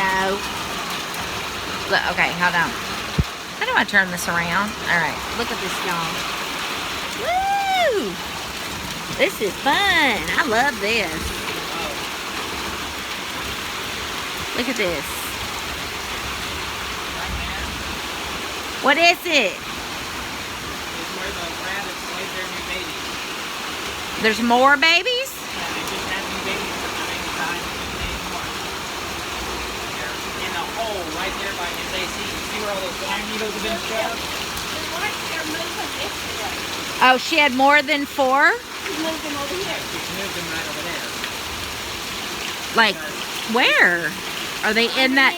No. Look, okay, hold on. How do I turn this around? All right, look at this, y'all. Woo! This is fun. I love this. Look at this. What is it? It's where the rabbits lay their new babies. There's more babies? Yeah, they just had new babies for the next time anymore. They're in a hole right there by his AC. See where all those pine needles have been shoved? Oh, she had more than 4? She moved them over here. She moved them right over there. Like, where? Are they in that?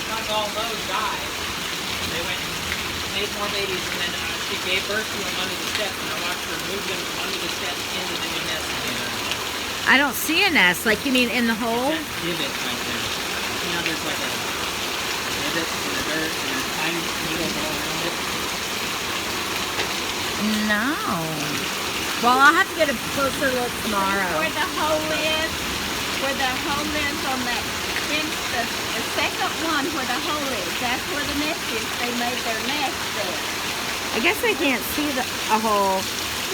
Because all those died, they went and made more babies, and then she gave birth to them under the steps, and I watched her move them from under the steps into the new nest again. I don't see a nest. Like, you mean in the hole? That divot right there. You know, there's like a divot in the dirt, and there's tiny needles all around it. No. Well, I'll have to get a closer look tomorrow. Where the hole is on that fence, the second one where the hole is, that's where the nest is. They made their nest there. I guess I can't see a hole.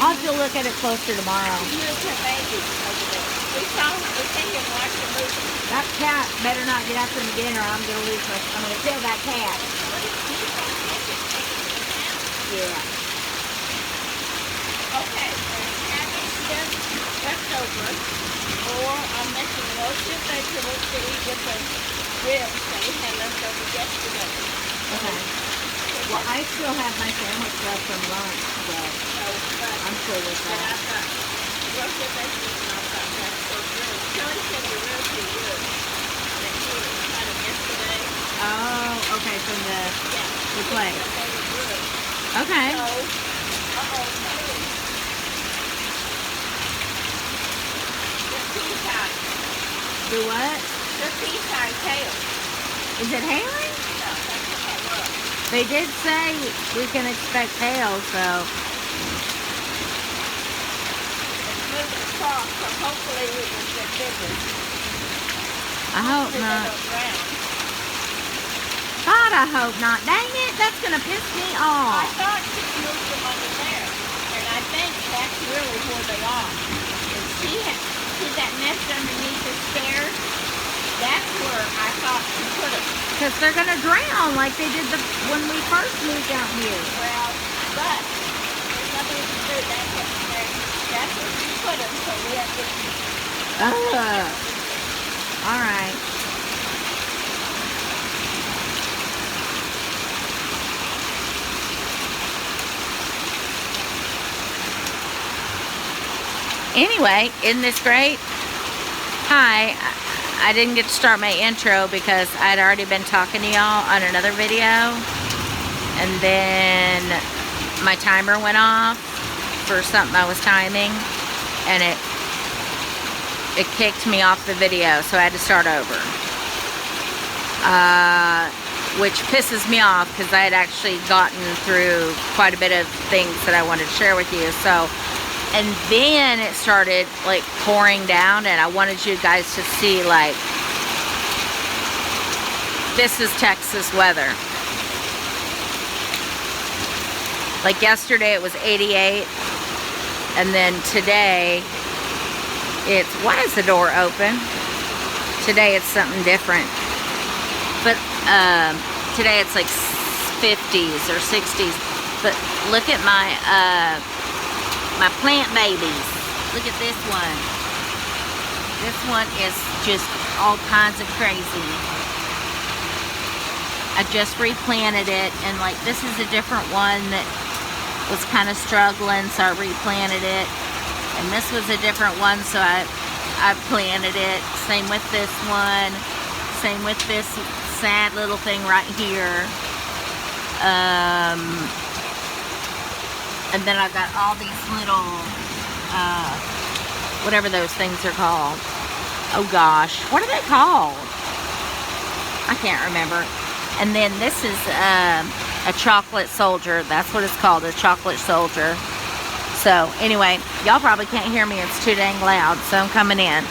I'll have to look at it closer tomorrow. She moved her babies over there. We came and watched her move them. That cat better not get after me again, or I'm gonna kill that cat. Yeah. Okay, left over, or I'm making roasted vegetables to eat with the ribs that we had left over yesterday. Okay. Well, I still have my sandwich left from lunch, so I'm sure with But that. I've got roasted vegetables and I've got that for ribs. Kelly said the ribs were good. That she had them yesterday. Oh, okay, from the place. They were good. Okay. So, Do what? the pea-time tail. Is it hailing? No, that's what that was. They did say we can expect hail, so. It's moving across, so hopefully we will get bigger. I hope Hopefully they not. don't drown. God, I hope not. Dang it, that's gonna piss me I off. thought she moved them under there, and I think that's really where they are. And see that nest underneath the stairs? That's where I thought she put them. Because they're gonna drown like they did when we first moved out here. Well, but there's nothing to do. That's where she put them, so we have to. All right. Anyway, isn't this great? Hi, I didn't get to start my intro because I'd already been talking to y'all on another video, and then my timer went off for something I was timing, and it kicked me off the video, so I had to start over, which pisses me off because I had actually gotten through quite a bit of things that I wanted to share with you. So, and then it started like pouring down, and I wanted you guys to see, like, this is Texas weather. Like yesterday it was 88, and then today it's, why is the door open? Today it's something different. But today it's like 50s or 60s. But look at my my plant babies. Look at this one. This one is just all kinds of crazy. I just replanted it, and like this is a different one that was kind of struggling, so I replanted it. And this was a different one, so I planted it. Same with this one. Same with this sad little thing right here. And then I've got all these little, whatever those things are called. Oh gosh, what are they called? I can't remember. And then this is a chocolate soldier. That's what it's called, a chocolate soldier. So anyway, y'all probably can't hear me. It's too dang loud, so I'm coming in.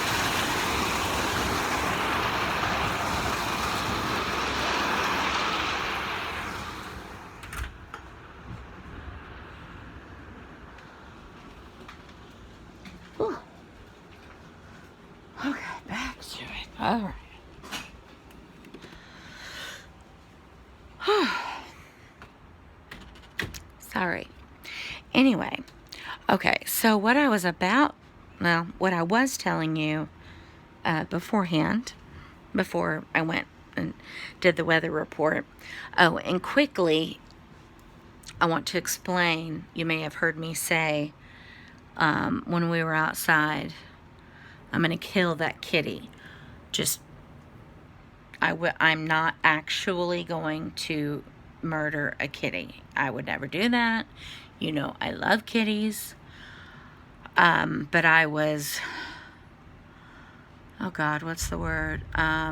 close to it. All right. Sorry. Anyway, okay, so what I was telling you beforehand, before I went and did the weather report. Oh, and quickly, I want to explain, you may have heard me say, when we were outside, I'm going to kill that kitty. I'm not actually going to murder a kitty. I would never do that. You know, I love kitties. But I was, oh God, what's the word? I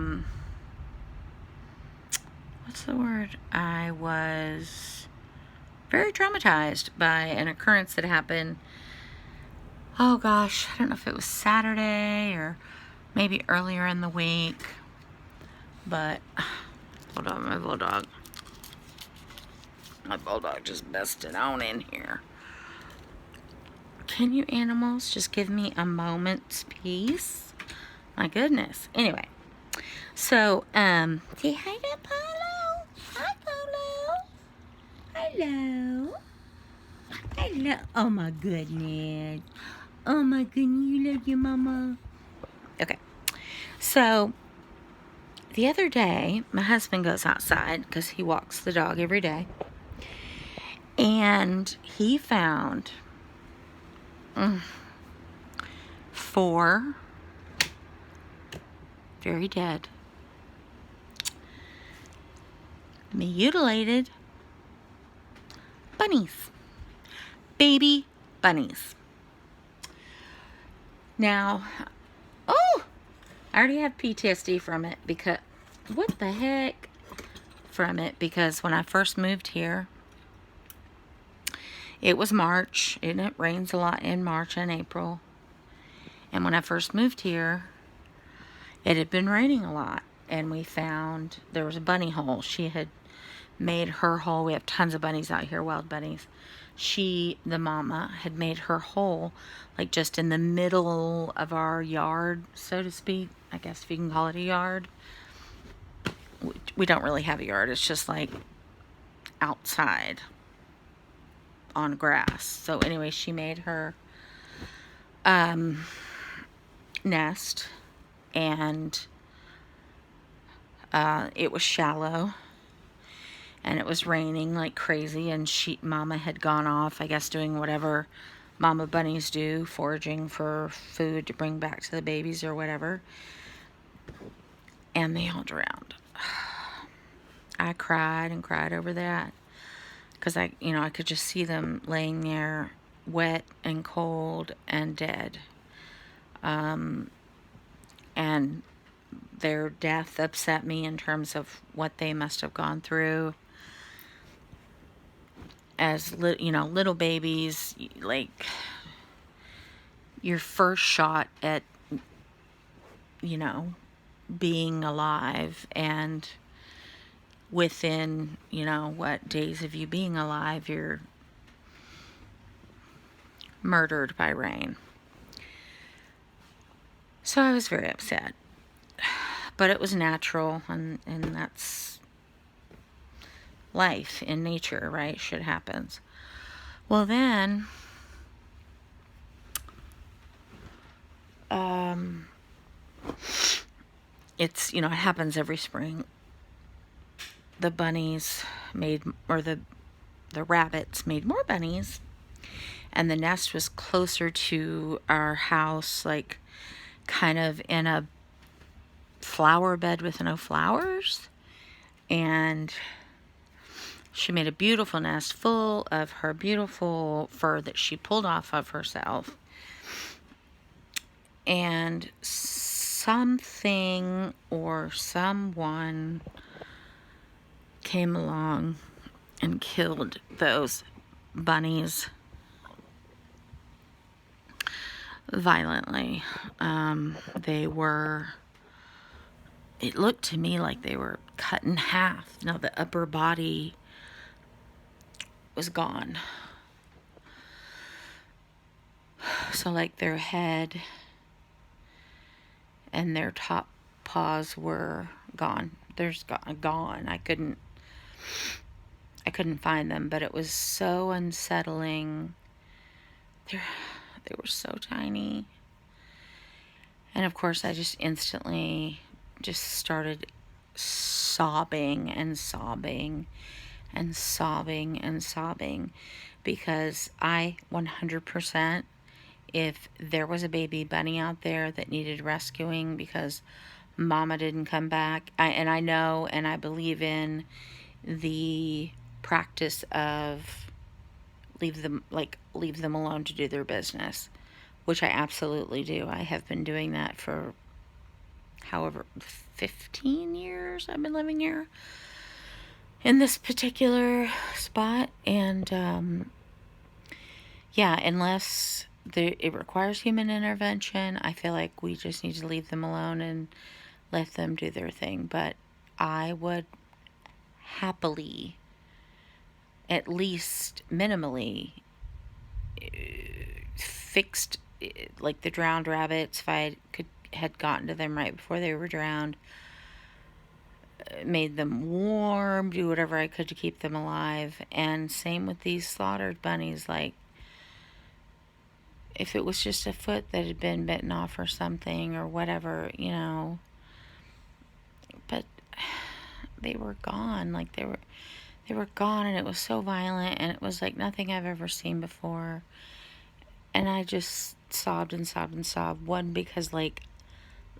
was very traumatized by an occurrence that happened, oh gosh, I don't know if it was Saturday or maybe earlier in the week, but, hold on, my bulldog just busted on in here. Can you animals just give me a moment's peace? My goodness. Anyway, so, say hi to Polo. Hi, Polo. Hello. Hello. Oh, my goodness. Oh, my goodness. You love your mama. Okay. So, the other day, my husband goes outside because he walks the dog every day. And he found 4 very dead, mutilated bunnies. Baby bunnies. Now, oh, I already have PTSD from it because, what the heck? From it because when I first moved here, it was March, and it rains a lot in March and April. And when I first moved here, it had been raining a lot. And we found there was a bunny hole. She had made her hole. We have tons of bunnies out here, wild bunnies. The mama, had made her hole like just in the middle of our yard, so to speak. I guess if you can call it a yard. We don't really have a yard. It's just like outside on grass. So anyway, she made her nest, and it was shallow, and it was raining like crazy, and mama had gone off, I guess, doing whatever mama bunnies do, foraging for food to bring back to the babies or whatever, and they all drowned. I cried and cried over that because I could just see them laying there wet and cold and dead. And their death upset me in terms of what they must have gone through as little babies, like your first shot at being alive, and within days of you being alive, you're murdered by rain. So I was very upset, but it was natural, and that's life in nature, right? Shit happens. Well, then it happens every spring. The bunnies the rabbits made more bunnies, and the nest was closer to our house, like kind of in a flower bed with no flowers. And she made a beautiful nest full of her beautiful fur that she pulled off of herself. And something or someone came along and killed those bunnies violently. It looked to me like they were cut in half. Now the upper body was gone. So like their head and their top paws were gone. Gone. I couldn't find them, but it was so unsettling. They were so tiny. And of course, I just instantly just started sobbing and sobbing and sobbing and sobbing, because I 100%, if there was a baby bunny out there that needed rescuing because mama didn't come back, I know and I believe in the practice of leave them alone to do their business, which I absolutely do. I have been doing that for however 15 years I've been living here in this particular spot. And yeah, unless it requires human intervention, I feel like we just need to leave them alone and let them do their thing. But I would happily, at least minimally, fixed like the drowned rabbits, if I had gotten to them right before they were drowned, made them warm, do whatever I could to keep them alive. And same with these slaughtered bunnies. Like, if it was just a foot that had been bitten off or something or whatever, but they were gone. Like, they were gone, and it was so violent, and it was like nothing I've ever seen before. And I just sobbed and sobbed and sobbed. One, because like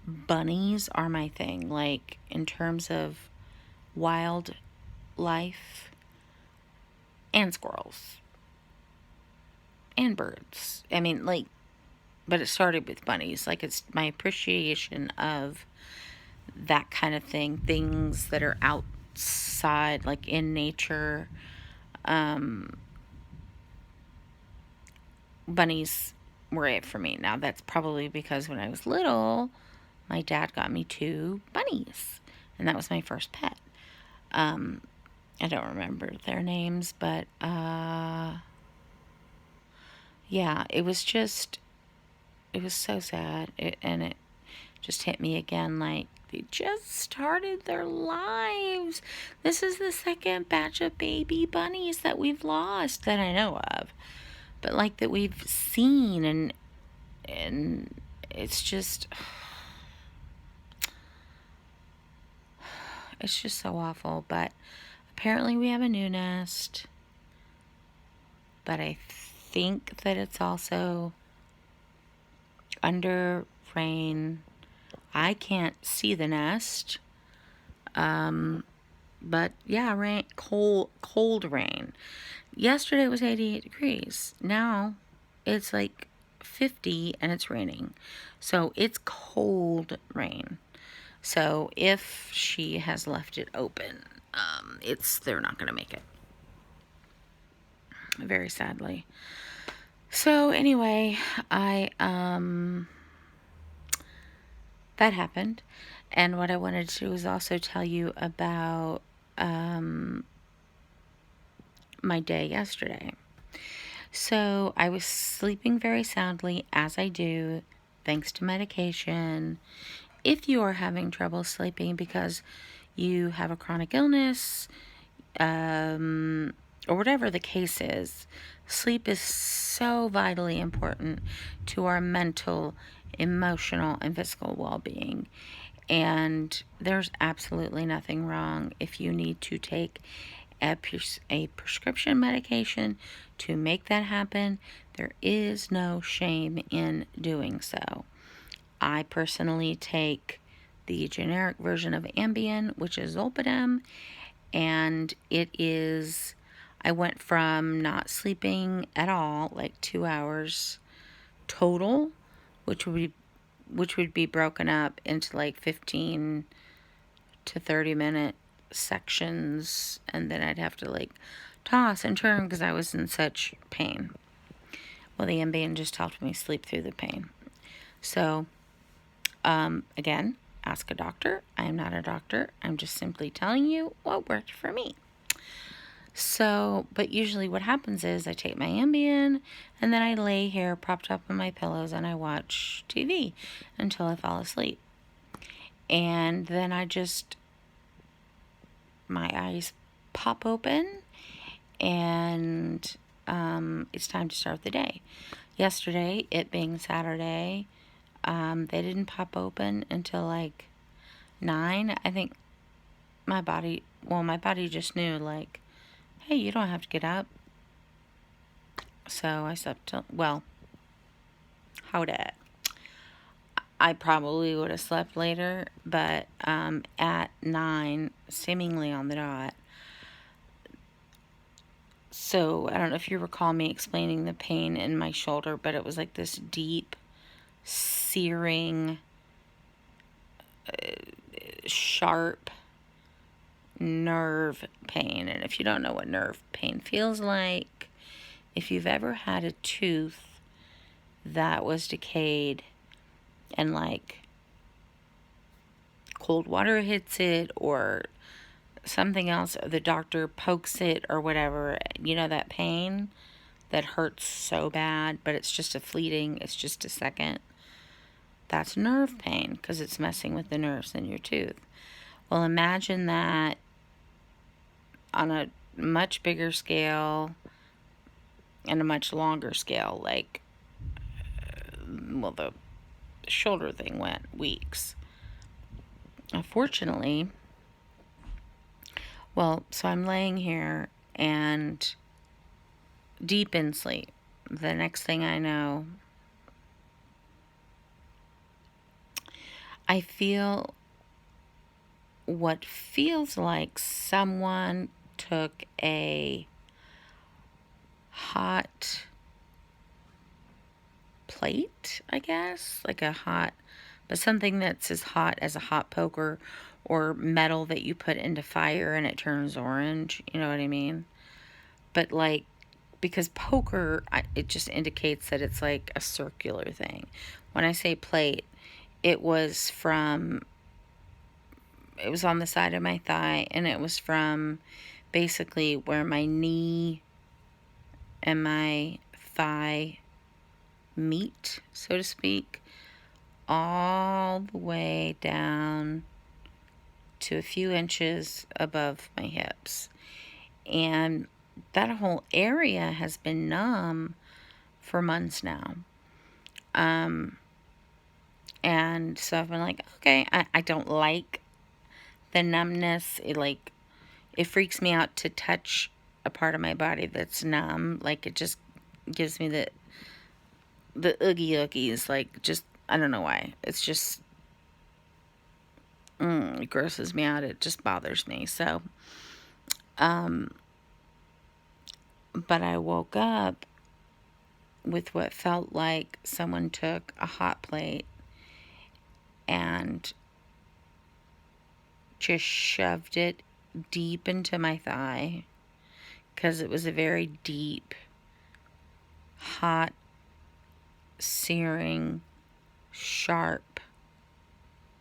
bunnies are my thing, like in terms of wild life, and squirrels and birds. I mean, like, but it started with bunnies. Like, it's my appreciation of that kind of thing, things that are outside, like in nature. Bunnies were it for me. Now, that's probably because when I was little, my dad got me 2 bunnies, and that was my first pet. I don't remember their names, but yeah, it was so sad, and it just hit me again, like, they just started their lives. This is the second batch of baby bunnies that we've lost that I know of, but like that we've seen, and it's just so awful. But apparently we have a new nest, but I think that it's also under rain. I can't see the nest. But yeah, rain, cold rain. Yesterday was 88 degrees. Now it's like 50 and it's raining. So it's cold rain. So if she has left it open, they're not going to make it. Very sadly. So anyway, that happened. And what I wanted to do was also tell you about my day yesterday. So I was sleeping very soundly, as I do, thanks to medication. If you are having trouble sleeping because you have a chronic illness, or whatever the case is, sleep is so vitally important to our mental, emotional, and physical well-being. And there's absolutely nothing wrong if you need to take a prescription medication to make that happen. There is no shame in doing so. I personally take the generic version of Ambien, which is Zolpidem, and I went from not sleeping at all, like 2 hours total, which would be broken up into like 15 to 30 minute sections, and then I'd have to like toss and turn because I was in such pain. Well, the Ambien just helped me sleep through the pain. So, again, ask a doctor. I am not a doctor. I'm just simply telling you what worked for me. So, but usually what happens is I take my Ambien and then I lay here propped up on my pillows and I watch TV until I fall asleep. And then my eyes pop open, and it's time to start the day. Yesterday, it being Saturday, they didn't pop open until like 9. I think my body just knew, like, hey, you don't have to get up. So I slept till, well, how that? I probably would have slept later, but at 9, seemingly on the dot. So I don't know if you recall me explaining the pain in my shoulder, but it was like this deep, searing, sharp nerve pain. And if you don't know what nerve pain feels like, if you've ever had a tooth that was decayed and like cold water hits it or something else, or the doctor pokes it or whatever, you know, that pain that hurts so bad, but it's just it's just a second. That's nerve pain because it's messing with the nerves in your tooth. Well, imagine that on a much bigger scale and a much longer scale. Like, well, the shoulder thing went weeks. Unfortunately, so I'm laying here and deep in sleep. The next thing I know, I feel what feels like someone took a hot plate, I guess, like but something that's as hot as a hot poker or metal that you put into fire and it turns orange, you know what I mean? But like, because poker, it just indicates that it's like a circular thing. When I say plate, it was on the side of my thigh, and it was from basically where my knee and my thigh meet, so to speak, all the way down to a few inches above my hips. And that whole area has been numb for months now. And so I've been like, okay, I don't like the numbness. It freaks me out to touch a part of my body that's numb. Like, it just gives me the oogie oogies. Like, just, I don't know why. It's just, it grosses me out. It just bothers me. So, but I woke up with what felt like someone took a hot plate and just shoved it deep into my thigh, because it was a very deep, hot, searing, sharp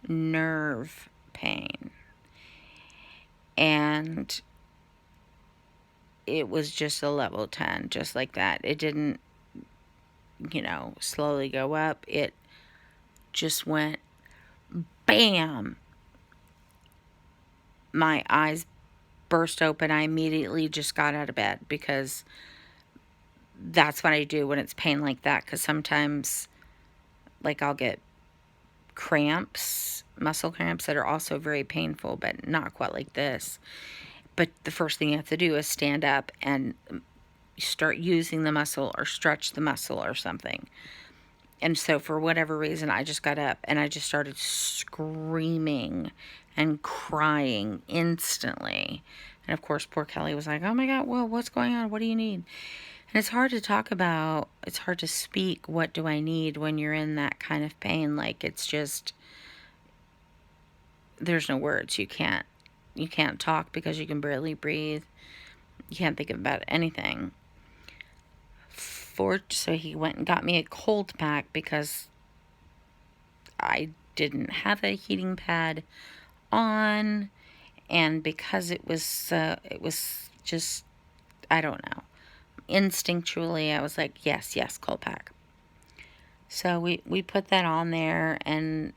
nerve pain. And it was just a level 10, just like that. It didn't, slowly go up. It just went bam. My eyes burst open. I immediately just got out of bed, because that's what I do when it's pain like that. Because sometimes, like, I'll get cramps, muscle cramps, that are also very painful, but not quite like this. But the first thing you have to do is stand up and start using the muscle or stretch the muscle or something. And so for whatever reason, I just got up and I just started screaming and crying instantly. And of course, poor Kelly was like, oh my God, well, what's going on? What do you need? And it's hard to talk about. It's hard to speak. What do I need when you're in that kind of pain? Like, it's just, there's no words. You can't talk because you can barely breathe. You can't think about anything. So he went and got me a cold pack, because I didn't have a heating pad on, and because it was just, I don't know, instinctually I was like, yes, cold pack. So we put that on there, and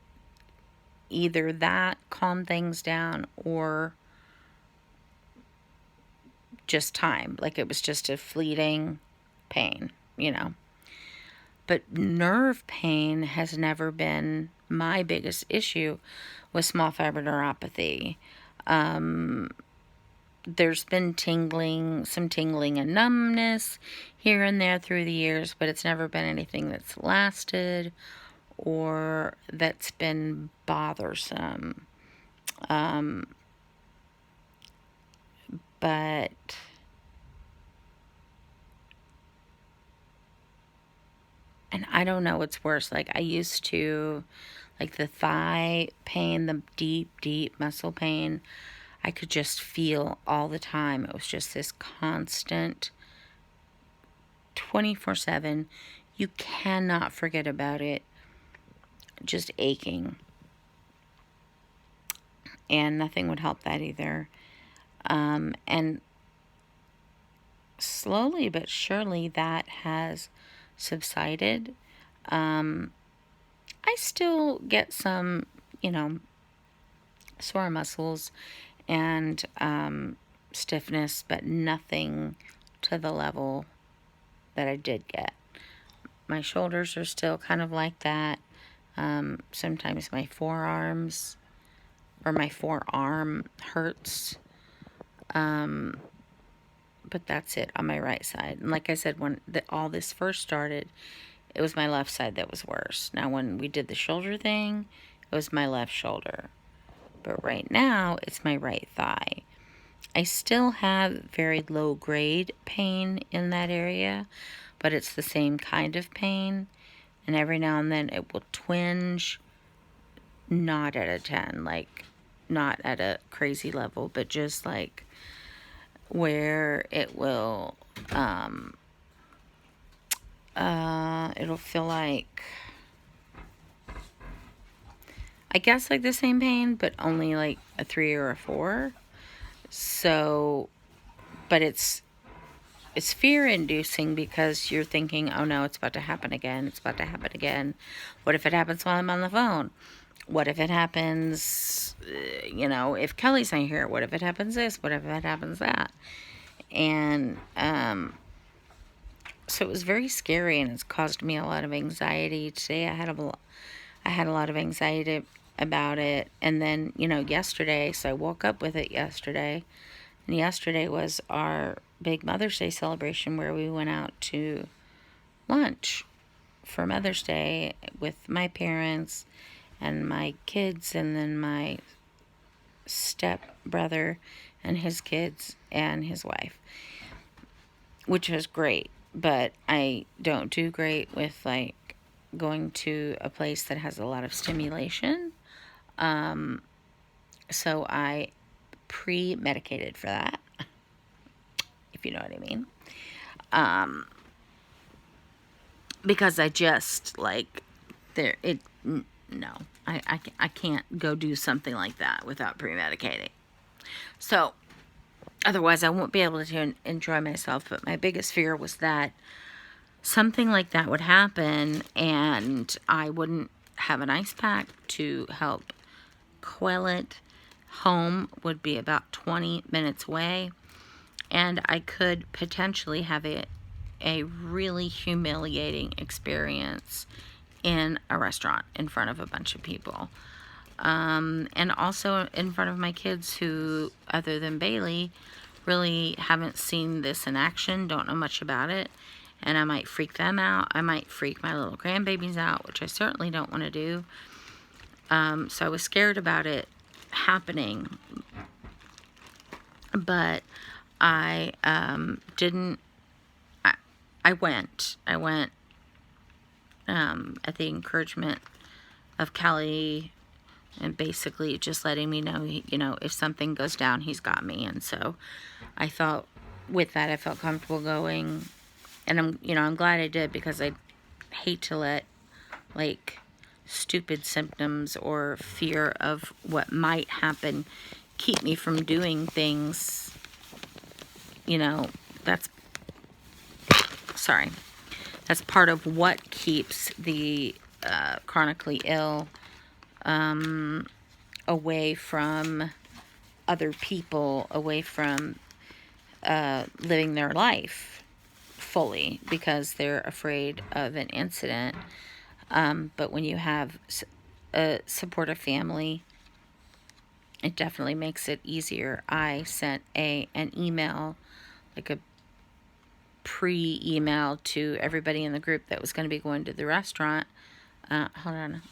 either that calmed things down or just time. Like it was just a fleeting pain, you know. But nerve pain has never been my biggest issue with small fiber neuropathy. There's been some tingling and numbness here and there through the years, but it's never been anything that's lasted or that's been bothersome. But and I don't know what's worse. Like I used to, like the thigh pain, the deep muscle pain, I could just feel all the time. It was just this constant 24/7. You cannot forget about it. Just aching. And nothing would help that either. And slowly but surely that has subsided. I still get some, sore muscles and stiffness, but nothing to the level that I did get. My shoulders are still kind of like that. Sometimes my forearms or my forearm hurts. But that's it on my right side. And like I said, when all this first started, it was my left side that was worse. Now, when we did the shoulder thing, it was my left shoulder. But right now, it's my right thigh. I still have very low grade pain in that area, but it's the same kind of pain. And every now and then it will twinge, not at a 10, like not at a crazy level, but just like where it will, it'll feel like, I guess like the same pain, but only like a 3 or a 4. So, but it's fear-inducing because you're thinking, oh no, it's about to happen again. It's about to happen again. What if it happens while I'm on the phone? What if it happens, if Kelly's not here? What if it happens this? What if it happens that? And so it was very scary, and it's caused me a lot of anxiety. Today I had a lot of anxiety about it. And then, yesterday, so I woke up with it yesterday. And yesterday was our big Mother's Day celebration where we went out to lunch for Mother's Day with my parents and my kids, and then my stepbrother and his kids and his wife, which was great. But I don't do great with like going to a place that has a lot of stimulation. So I pre-medicated for that, if you know what I mean. Because I just like no, I can't go do something like that without pre-medicating. So otherwise I won't be able to enjoy myself. But my biggest fear was that something like that would happen and I wouldn't have an ice pack to help quell it. Home would be about 20 minutes away, and I could potentially have a really humiliating experience in a restaurant in front of a bunch of people. And also in front of my kids who, other than Bailey, really haven't seen this in action, don't know much about it. And I might freak them out. I might freak my little grandbabies out, which I certainly don't want to do. So I was scared about it happening. But I didn't. I went at the encouragement of Kelly, and basically just letting me know, if something goes down, he's got me. And so I thought with that, I felt comfortable going. And I'm glad I did, because I hate to let like stupid symptoms or fear of what might happen keep me from doing things. That's part of what keeps the chronically ill away from other people, away from living their life fully because they're afraid of an incident. But when you have a supportive family, it definitely makes it easier. I sent an email, like a pre-email to everybody in the group that was going to be going to the restaurant. Hold on.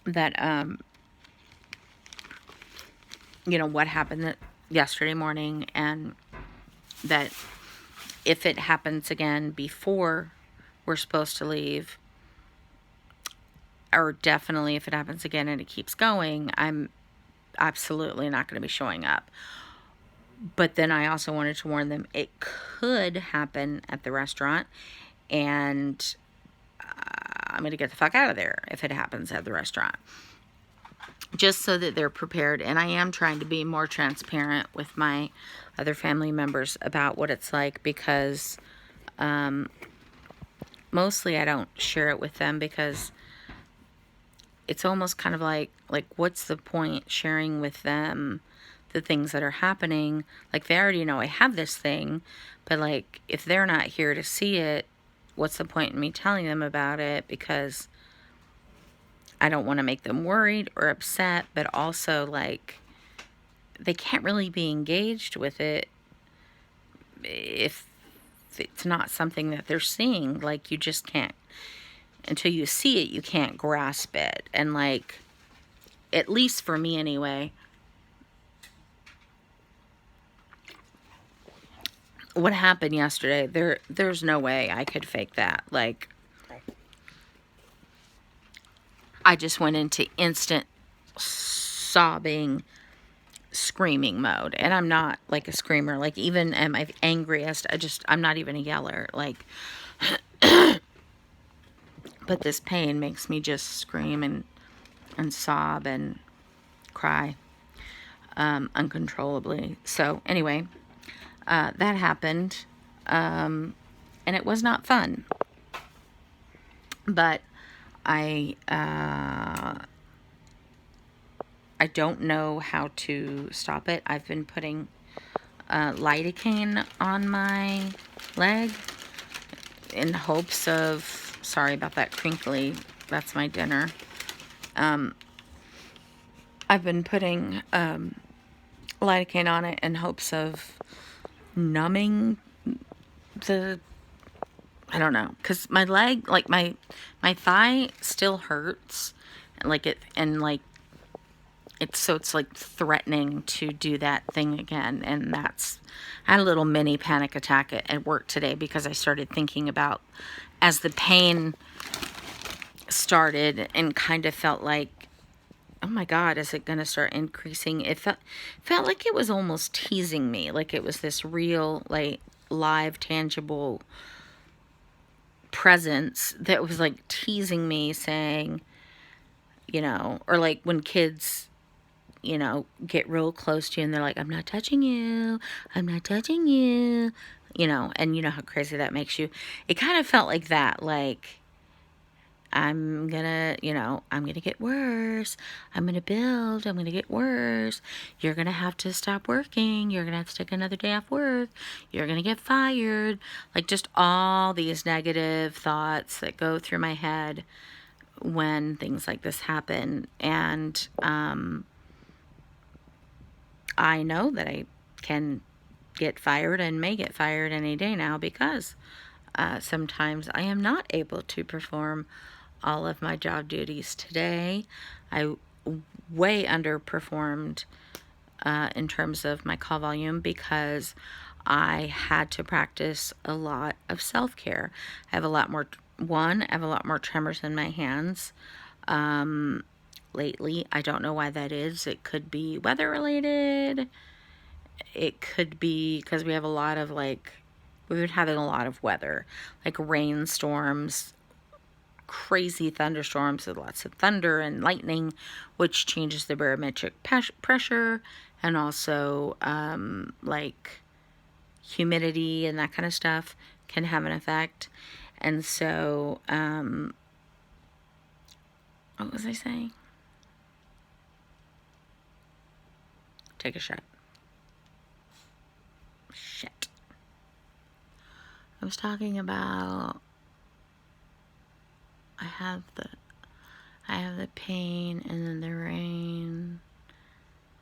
That what happened yesterday morning, and that if it happens again before we're supposed to leave, or definitely if it happens again and it keeps going, I'm absolutely not going to be showing up. But then I also wanted to warn them it could happen at the restaurant, and I'm going to get the fuck out of there if it happens at the restaurant. Just so that they're prepared. And I am trying to be more transparent with my other family members about what it's like, because mostly I don't share it with them because it's almost kind of like what's the point sharing with them the things that are happening? Like, they already know I have this thing, but like, if they're not here to see it, what's the point in me telling them about it? Because I don't want to make them worried or upset, but also like, they can't really be engaged with it if it's not something that they're seeing. Like, you just can't, until you see it, you can't grasp it. And like, at least for me anyway, what happened yesterday, there's no way I could fake that. Like, I just went into instant sobbing, screaming mode. And I'm not like a screamer. Like, even at my angriest, I'm not even a yeller. Like, but this pain makes me just scream and sob and cry uncontrollably. So anyway, that happened, and it was not fun. But I don't know how to stop it. I've been putting lidocaine on my leg in hopes of, sorry about that crinkly, that's my dinner. I've been putting lidocaine on it in hopes of numbing the, I don't know, because my leg, like my thigh still hurts, and like it's like threatening to do that thing again. And I had a little mini panic attack at work today, because I started thinking about, as the pain started and kind of felt like, oh my God, is it going to start increasing? It felt like it was almost teasing me. Like, it was this real, like, live, tangible presence that was like teasing me, saying, or like when kids, get real close to you and they're like, I'm not touching you, I'm not touching you, and you know how crazy that makes you. It kind of felt like that, like, I'm gonna get worse. I'm gonna build. I'm gonna get worse. You're gonna have to stop working. You're gonna have to take another day off work. You're gonna get fired. Like, just all these negative thoughts that go through my head when things like this happen. And I know that I can get fired and may get fired any day now, because sometimes I am not able to perform all of my job duties. Today, I way underperformed in terms of my call volume, because I had to practice a lot of self-care. I have a lot more tremors in my hands lately. I don't know why that is. It could be weather related. It could be because we've been having a lot of weather, like rainstorms, crazy thunderstorms with lots of thunder and lightning, which changes the barometric pressure and also like humidity and that kind of stuff can have an effect. And so, what was I saying? Take a shot. Shit. I was talking about I have the pain and then the rain,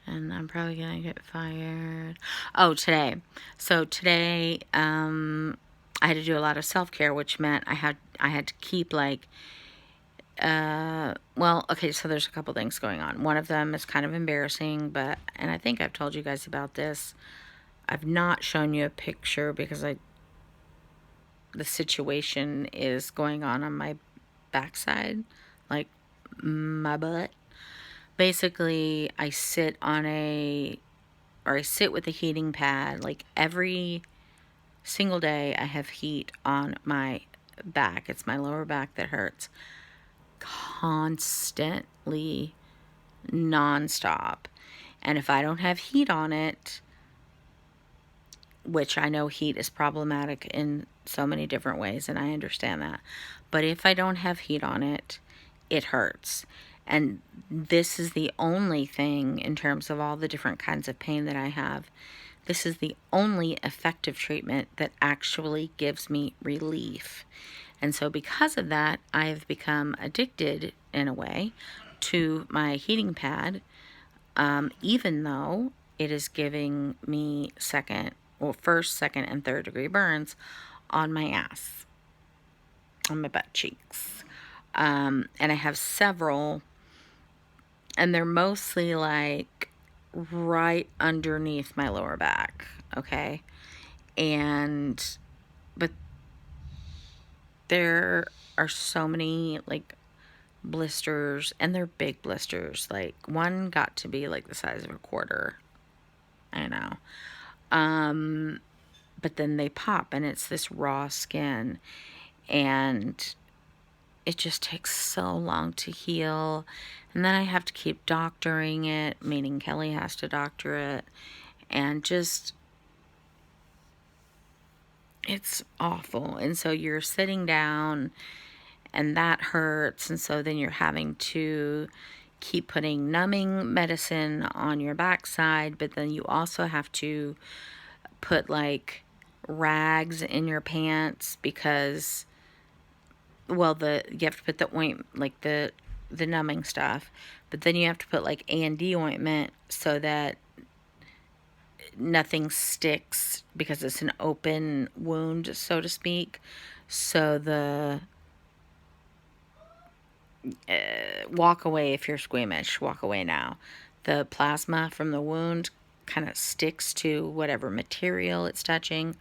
and I'm probably gonna get fired. Oh, today. So today, I had to do a lot of self-care, which meant I had to keep like, well, okay, so there's a couple things going on. One of them is kind of embarrassing, and I think I've told you guys about this. I've not shown you a picture because the situation is going on my backside, like my butt. Basically, I sit with a heating pad. Like every single day I have heat on my back. It's my lower back that hurts constantly, nonstop. And if I don't have heat on it, which I know heat is problematic in so many different ways, and I understand that. But if I don't have heat on it, it hurts. And this is the only thing, in terms of all the different kinds of pain that I have, this is the only effective treatment that actually gives me relief. And so because of that, I've become addicted, in a way, to my heating pad, even though it is giving me first, second, and third degree burns on my ass, on my butt cheeks. And I have several, and they're mostly like right underneath my lower back, okay? But there are so many like blisters, and they're big blisters. Like one got to be like the size of a quarter. I know. But then they pop, and it's this raw skin, and it just takes so long to heal. And then I have to keep doctoring it, meaning Kelly has to doctor it, and just, it's awful. And so you're sitting down, and that hurts, and so then you're having to keep putting numbing medicine on your backside, but then you also have to put like rags in your pants because, well, you have to put the like the numbing stuff, but then you have to put like A&D ointment so that nothing sticks, because it's an open wound, so to speak. So the walk away if you're squeamish, walk away now. The plasma from the wound kind of sticks to whatever material it's touching,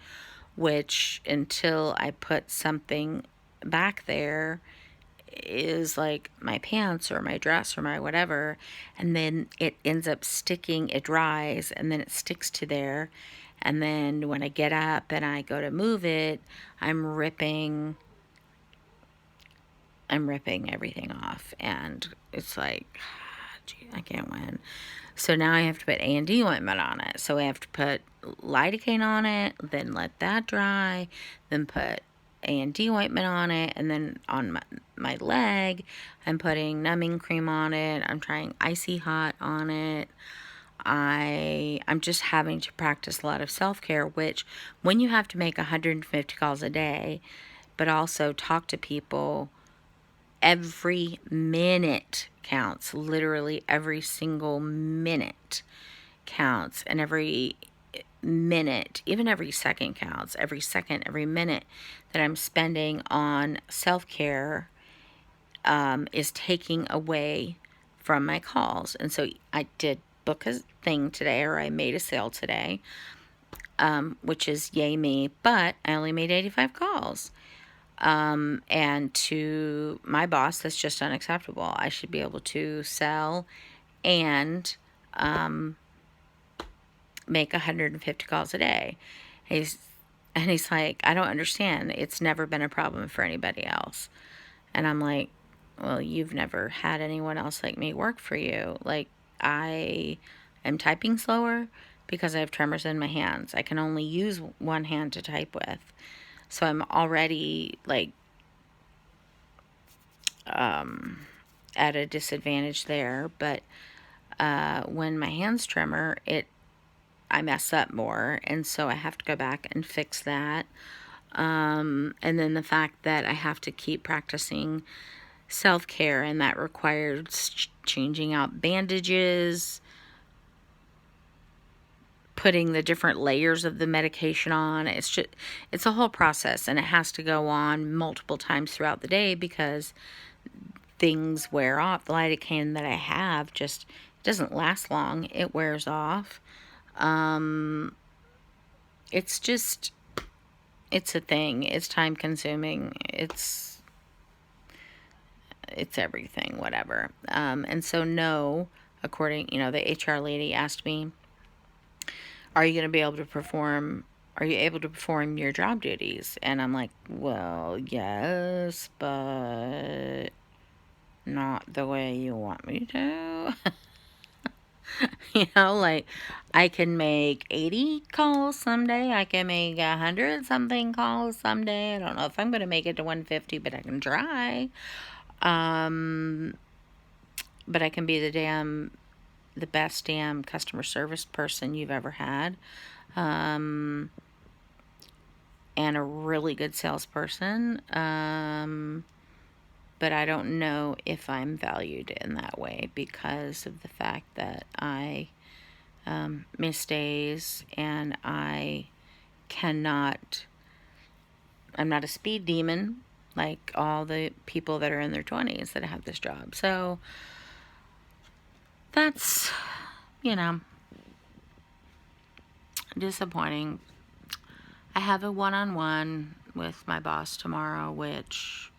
which until I put something back there is like my pants or my dress or my whatever, and then it ends up sticking, it dries, and then it sticks to there, and then when I get up and I go to move it, I'm ripping everything off, and it's like, gee, I can't win. So now I have to put A&D ointment on it. So I have to put lidocaine on it, then let that dry, then put A&D ointment on it, and then on my leg, I'm putting numbing cream on it. I'm trying icy hot on it. I'm just having to practice a lot of self-care, which when you have to make 150 calls a day, but also talk to people, every minute counts. Literally every single minute counts, and every minute, even every second counts. Every second, every minute that I'm spending on self-care is taking away from my calls. And so I did book a thing today, or I made a sale today, which is yay me, but I only made 85 calls. And to my boss, that's just unacceptable. I should be able to sell and make 150 calls a day. He's like, I don't understand. It's never been a problem for anybody else. And I'm like, well, you've never had anyone else like me work for you. Like, I am typing slower because I have tremors in my hands. I can only use one hand to type with. So I'm already like at a disadvantage there. But when my hands tremor, I mess up more, and so I have to go back and fix that. And then the fact that I have to keep practicing self-care, and that requires changing out bandages, putting the different layers of the medication on. It's a whole process, and it has to go on multiple times throughout the day because things wear off. The lidocaine that I have just doesn't last long. It wears off. It's a thing. It's time consuming. It's everything, whatever. And so no, according, the HR lady asked me, are you able to perform your job duties? And I'm like, well, yes, but not the way you want me to. Like, I can make 80 calls someday. I can make 100 something calls someday. I don't know if I'm going to make it to 150, but I can try. But I can be the best damn customer service person you've ever had. And a really good salesperson. But I don't know if I'm valued in that way because of the fact that I miss days, and I'm not a speed demon like all the people that are in their 20s that have this job. So that's, disappointing. I have a one-on-one with my boss tomorrow, which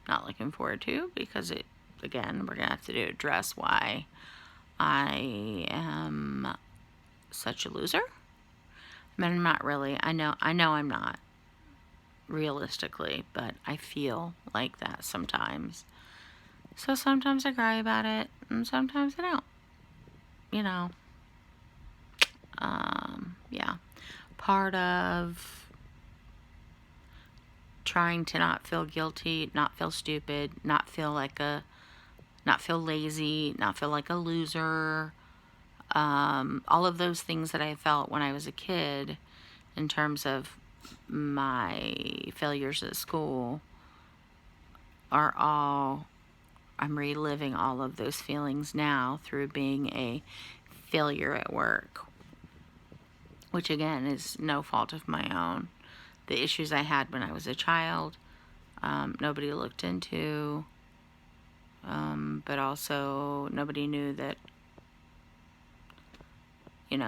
I'm not looking forward to because again, we're going to have to address why I am such a loser. I mean, I'm not really. I know I'm not, realistically, but I feel like that sometimes. So sometimes I cry about it, and sometimes I don't. Yeah. Part of trying to not feel guilty, not feel stupid, not feel lazy, not feel like a loser. All of those things that I felt when I was a kid in terms of my failures at school I'm reliving all of those feelings now through being a failure at work, which again is no fault of my own. The issues I had when I was a child, nobody looked into, but also nobody knew that,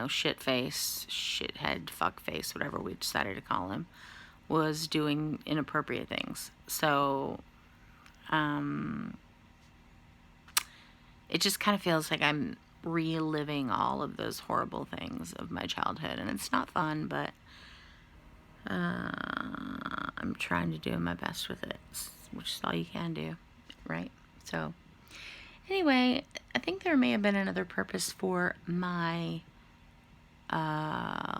shit-face, shithead, fuck-face, whatever we decided to call him, was doing inappropriate things. So, it just kind of feels like I'm reliving all of those horrible things of my childhood, and it's not fun, but I'm trying to do my best with it, which is all you can do, right? So, anyway, I think there may have been another purpose for my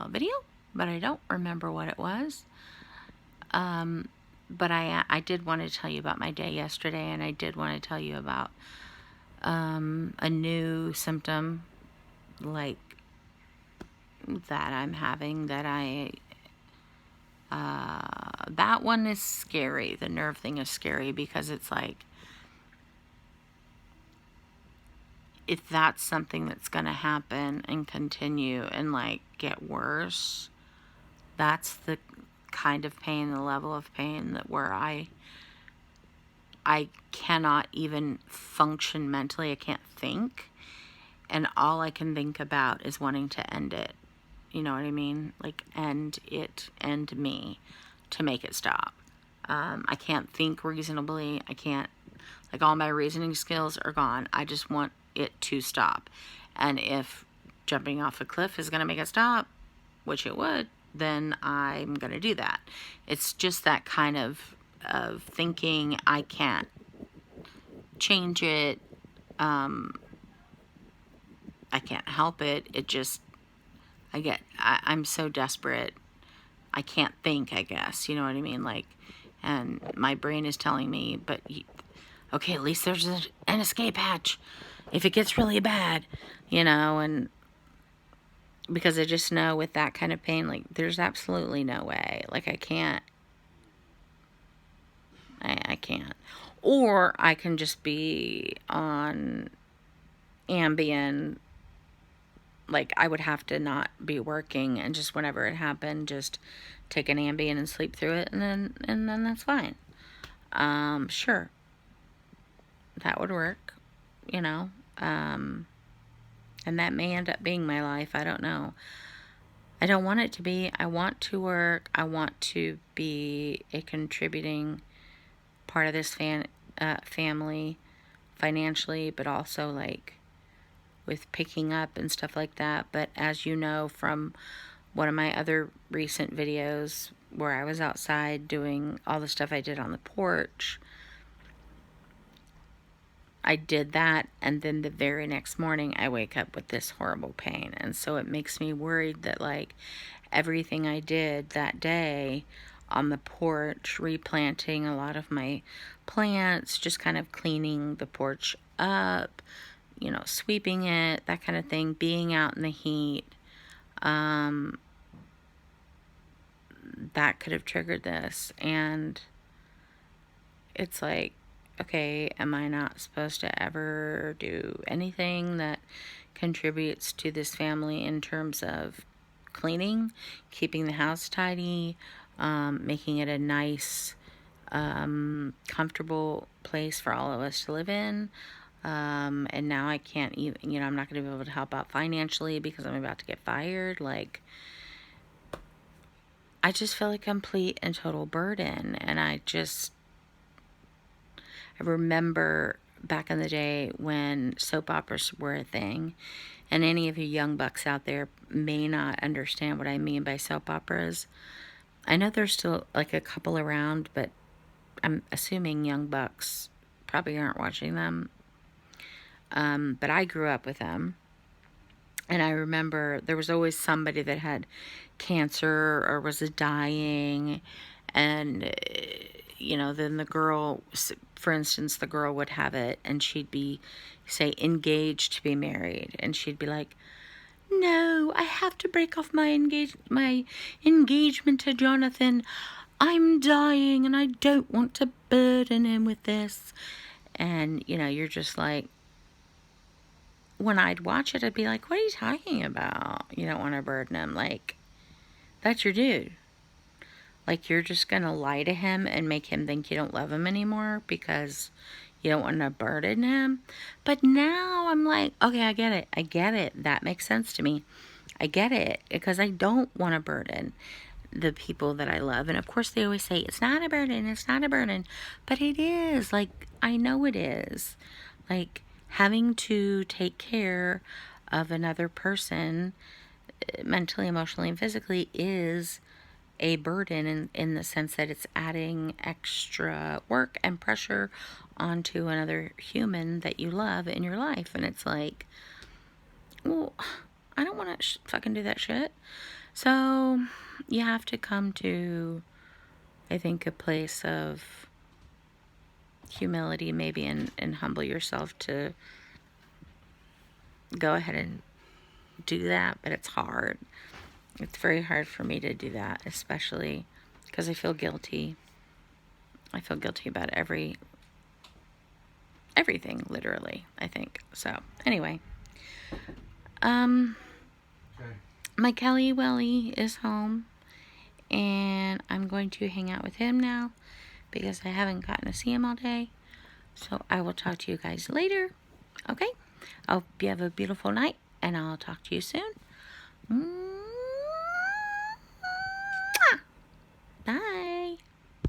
video, but I don't remember what it was. But I did want to tell you about my day yesterday, and I did want to tell you about a new symptom like that I'm having that that one is scary. The nerve thing is scary because it's like, if that's something that's going to happen and continue and like get worse, that's the kind of pain, the level of pain that where I cannot even function mentally. I can't think, and all I can think about is wanting to end it. You know what I mean? Like, end it, end me, to make it stop. I can't think reasonably. I can't, like, all my reasoning skills are gone. I just want it to stop. And if jumping off a cliff is going to make it stop, which it would, then I'm going to do that. It's just that kind of thinking. I can't change it. I can't help it. It just, I'm so desperate. I can't think, I guess. You know what I mean? Like, and my brain is telling me, but, okay, at least there's an escape hatch if it gets really bad, you know, and because I just know with that kind of pain, like, there's absolutely no way. Like, I can't. I can't. Or I can just be on Ambien. Like, I would have to not be working and just whenever it happened, just take an Ambien and sleep through it, and then that's fine. Sure. That would work, you know. And that may end up being my life. I don't know. I don't want it to be. I want to work. I want to be a contributing part of this family financially, but also like with picking up and stuff like that. But as you know from one of my other recent videos where I was outside doing all the stuff I did on the porch, I did that, and then the very next morning I wake up with this horrible pain. And so it makes me worried that like everything I did that day on the porch, replanting a lot of my plants, just kind of cleaning the porch up, you know, sweeping it, that kind of thing, being out in the heat, that could have triggered this. And it's like, okay, am I not supposed to ever do anything that contributes to this family in terms of cleaning, keeping the house tidy, making it a nice, comfortable place for all of us to live in? And now I can't even, you know, I'm not going to be able to help out financially because I'm about to get fired. Like, I just feel a complete and total burden. And I remember back in the day when soap operas were a thing, and any of you young bucks out there may not understand what I mean by soap operas. I know there's still like a couple around, but I'm assuming young bucks probably aren't watching them. But I grew up with them. And I remember there was always somebody that had cancer or was dying. And, you know, then the girl, for instance, the girl would have it and she'd be, say, engaged to be married. And she'd be like, no, I have to break off my engagement to Jonathan. I'm dying and I don't want to burden him with this. And, you know, you're just like, when I'd watch it, I'd be like, what are you talking about? You don't want to burden him. Like, that's your dude. Like, you're just going to lie to him and make him think you don't love him anymore because you don't want to burden him. But now I'm like, okay, I get it. I get it. That makes sense to me. I get it because I don't want to burden the people that I love. And of course they always say, it's not a burden. It's not a burden. But it is. Like, I know it is. Like, having to take care of another person mentally, emotionally, and physically is a burden in the sense that it's adding extra work and pressure onto another human that you love in your life. And it's like, well, I don't want to fucking do that shit. So you have to come to, I think, a place of humility maybe and humble yourself to go ahead and do that. But it's hard. It's very hard for me to do that, especially because I feel guilty. I feel guilty about everything, literally, I think. So, anyway. My Kelly Welly is home, and I'm going to hang out with him now because I haven't gotten to see him all day. So, I will talk to you guys later. Okay? I hope you have a beautiful night, and I'll talk to you soon. Bye.